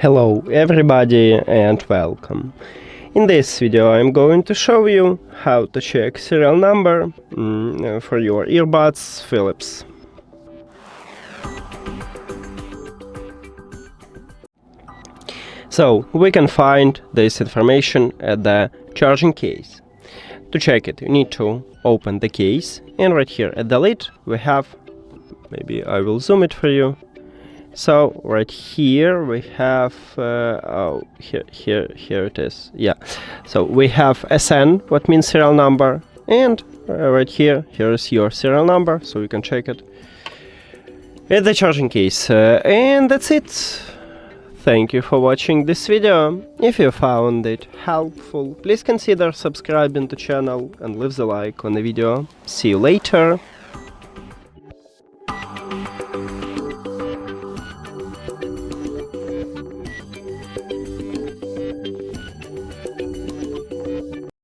Hello everybody and welcome. In this video I'm going to show you how to check serial number for your earbuds Philips. So we can find this information at the charging case. To check it, you need to open the case, and right here at the lid we have, maybe I will zoom it for you. So right here we have, here it is, yeah. So we have SN, what means serial number, and right here is your serial number, so you can check it at the charging case. And that's it. Thank you for watching this video. If you found it helpful, please consider subscribing to the channel and leave the like on the video. See you later.